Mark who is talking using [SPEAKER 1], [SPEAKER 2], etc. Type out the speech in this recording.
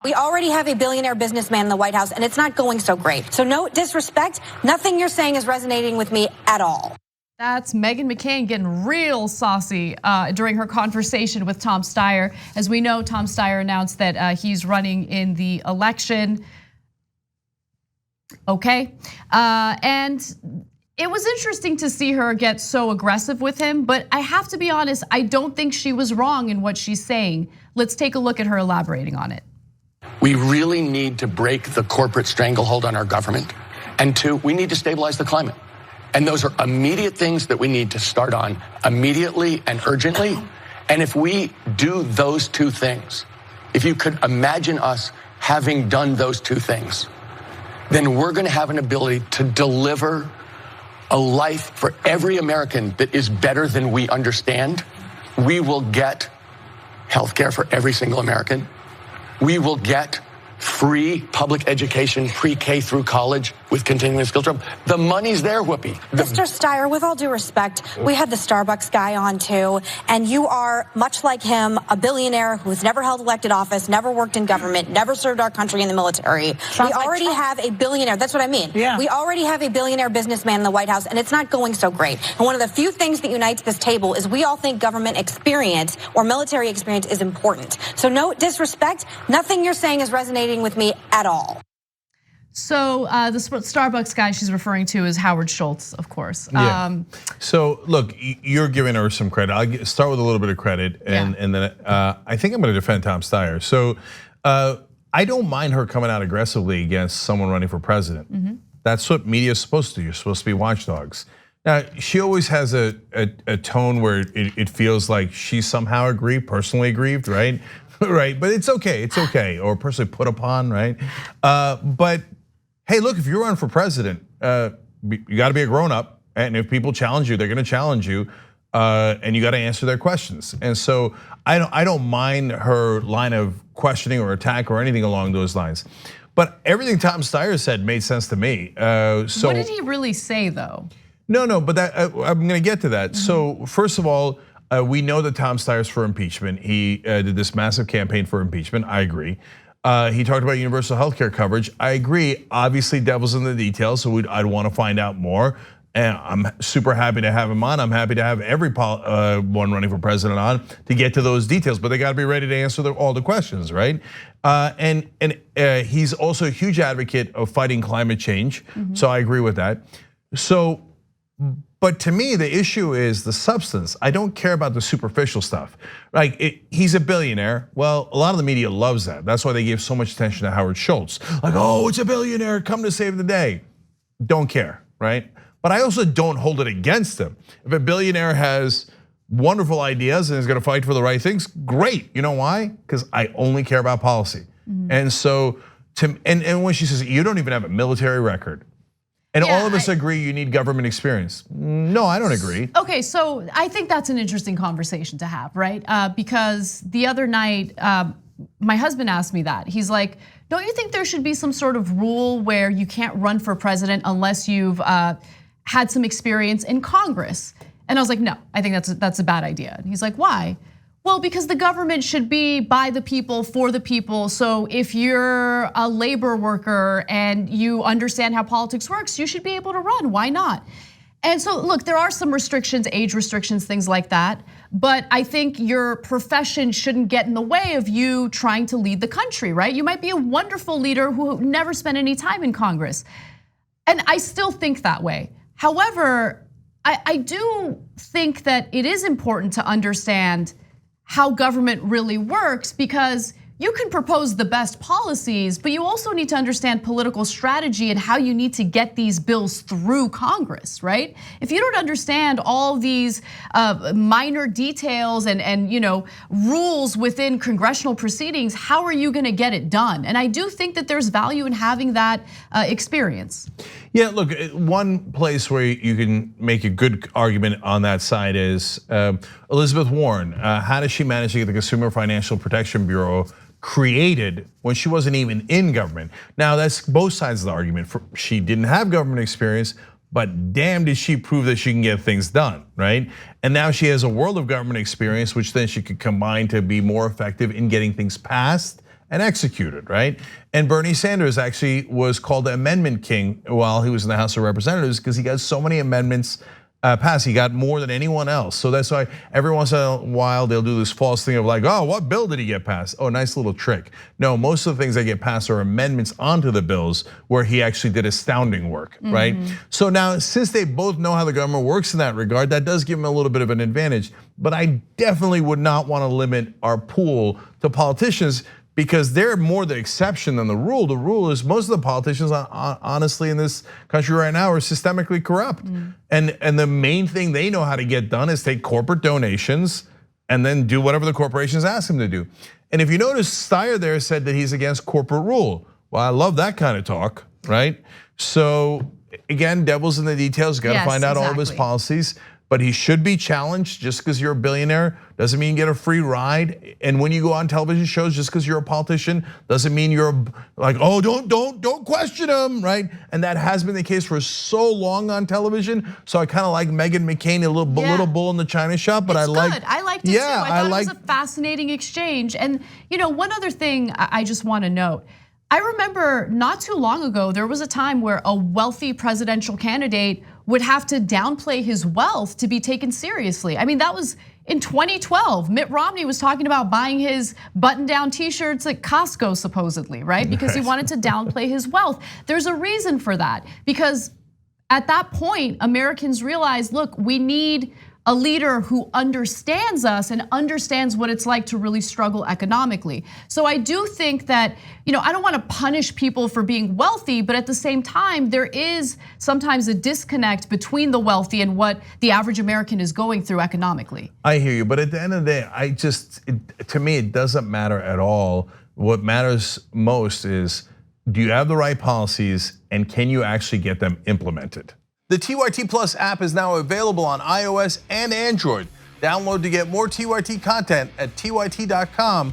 [SPEAKER 1] We already have a billionaire businessman in the White House, and it's not going so great. So no disrespect, nothing you're saying is resonating with me at all.
[SPEAKER 2] That's Meghan McCain getting real saucy during her conversation with Tom Steyer. As we know, Tom Steyer announced that he's running in the election. Okay, and it was interesting to see her get so aggressive with him, but I have to be honest, I don't think she was wrong in what she's saying. Let's take a look at her elaborating on it.
[SPEAKER 3] We really need to break the corporate stranglehold on our government. And two, we need to stabilize the climate. And those are immediate things that we need to start on immediately and urgently. And if we do those two things, if you could imagine us having done those two things, then we're going to have an ability to deliver a life for every American that is better than we understand. We will get health care for every single American. We will get free public education, pre-K through college with continuing skill training. The money's there, Whoopi.
[SPEAKER 1] Mr. Steyer, with all due respect, we had the Starbucks guy on too, and you are, much like him, a billionaire who's never held elected office, never worked in government, never served our country in the military. We already have a billionaire, that's what I mean.
[SPEAKER 4] Yeah.
[SPEAKER 1] We already have a billionaire businessman in the White House, and it's not going so great. And one of the few things that unites this table is we all think government experience or military experience is important. So no disrespect, nothing you're saying is resonating with me at all.
[SPEAKER 2] So the Starbucks guy she's referring to is Howard Schultz, of course.
[SPEAKER 5] Yeah. So look, you're giving her some credit. I'll start with a little bit of credit, and then I think I'm going to defend Tom Steyer. So I don't mind her coming out aggressively against someone running for president. Mm-hmm. That's what media is supposed to do. You're supposed to be watchdogs. Now, she always has a tone where it feels like she's somehow personally aggrieved, right? Right, but it's okay, or personally put upon, right? But hey, look, if you run for president, you got to be a grown up, and if people challenge you, they're going to challenge you, and you got to answer their questions. And so I don't mind her line of questioning or attack or anything along those lines. But everything Tom Steyer said made sense to me. So
[SPEAKER 2] what did he really say, though?
[SPEAKER 5] No, but I'm going to get to that. Mm-hmm. So first of all, we know that Tom Steyer's for impeachment. He did this massive campaign for impeachment. I agree. He talked about universal health care coverage. I agree. Obviously, devil's in the details, so I'd want to find out more. And I'm super happy to have him on. I'm happy to have every one running for president on to get to those details. But they got to be ready to answer all the questions, right? And he's also a huge advocate of fighting climate change. Mm-hmm. So I agree with that. But to me, the issue is the substance. I don't care about the superficial stuff. Like, he's a billionaire. Well, a lot of the media loves that. That's why they gave so much attention to Howard Schultz. Like, oh, it's a billionaire, come to save the day. Don't care, right? But I also don't hold it against him. If a billionaire has wonderful ideas and is gonna fight for the right things, great. You know why? Because I only care about policy. Mm-hmm. And so, and when she says, you don't even have a military record, and all of us agree you need government experience. No, I don't agree.
[SPEAKER 2] Okay, so I think that's an interesting conversation to have, right? Because the other night, my husband asked me that. He's like, don't you think there should be some sort of rule where you can't run for president unless you've had some experience in Congress? And I was like, no, I think that's a bad idea. And he's like, why? Well, because the government should be by the people, for the people. So if you're a labor worker and you understand how politics works, you should be able to run. Why not? And so look, there are some restrictions, age restrictions, things like that. But I think your profession shouldn't get in the way of you trying to lead the country, right? You might be a wonderful leader who never spent any time in Congress. And I still think that way. However, I do think that it is important to understand how government really works, because you can propose the best policies, but you also need to understand political strategy and how you need to get these bills through Congress, right? If you don't understand all these minor details and rules within congressional proceedings, how are you gonna get it done? And I do think that there's value in having that experience.
[SPEAKER 5] Yeah, look, one place where you can make a good argument on that side is Elizabeth Warren. How does she manage to get the Consumer Financial Protection Bureau created when she wasn't even in government? Now, that's both sides of the argument. She didn't have government experience, but damn did she prove that she can get things done, right? And now she has a world of government experience, which then she could combine to be more effective in getting things passed and executed, right? And Bernie Sanders actually was called the amendment king while he was in the House of Representatives because he got so many amendments passed. He got more than anyone else. So that's why every once in a while they'll do this false thing of like, oh, what bill did he get passed? Oh, nice little trick. No, most of the things that get passed are amendments onto the bills where he actually did astounding work, right? So now, since they both know how the government works in that regard, that does give them a little bit of an advantage. But I definitely would not want to limit our pool to politicians because they're more the exception than the rule. The rule is most of the politicians, honestly, in this country right now are systemically corrupt. And the main thing they know how to get done is take corporate donations and then do whatever the corporations ask them to do. And if you notice, Steyer there said that he's against corporate rule. Well, I love that kind of talk, right? So again, devil's in the details, gotta find out all of his policies. But he should be challenged. Just because you're a billionaire doesn't mean you get a free ride. And when you go on television shows, just because you're a politician doesn't mean you're like, oh, don't question him, right? And that has been the case for so long on television. So I kind of like Meghan McCain, a little bull in the china shop. But I liked it too. I
[SPEAKER 2] thought it was a fascinating exchange. And one other thing I just want to note. I remember not too long ago, there was a time where a wealthy presidential candidate would have to downplay his wealth to be taken seriously. I mean, that was in 2012. Mitt Romney was talking about buying his button-down t-shirts at Costco, supposedly, right? Because he wanted to downplay his wealth. There's a reason for that, because at that point, Americans realized, look, we need a leader who understands us and understands what it's like to really struggle economically. So I do think that, I don't want to punish people for being wealthy, but at the same time, there is sometimes a disconnect between the wealthy and what the average American is going through economically.
[SPEAKER 5] I hear you, but at the end of the day, to me, it doesn't matter at all. What matters most is, do you have the right policies and can you actually get them implemented? The TYT Plus app is now available on iOS and Android. Download to get more TYT content at tyt.com/app.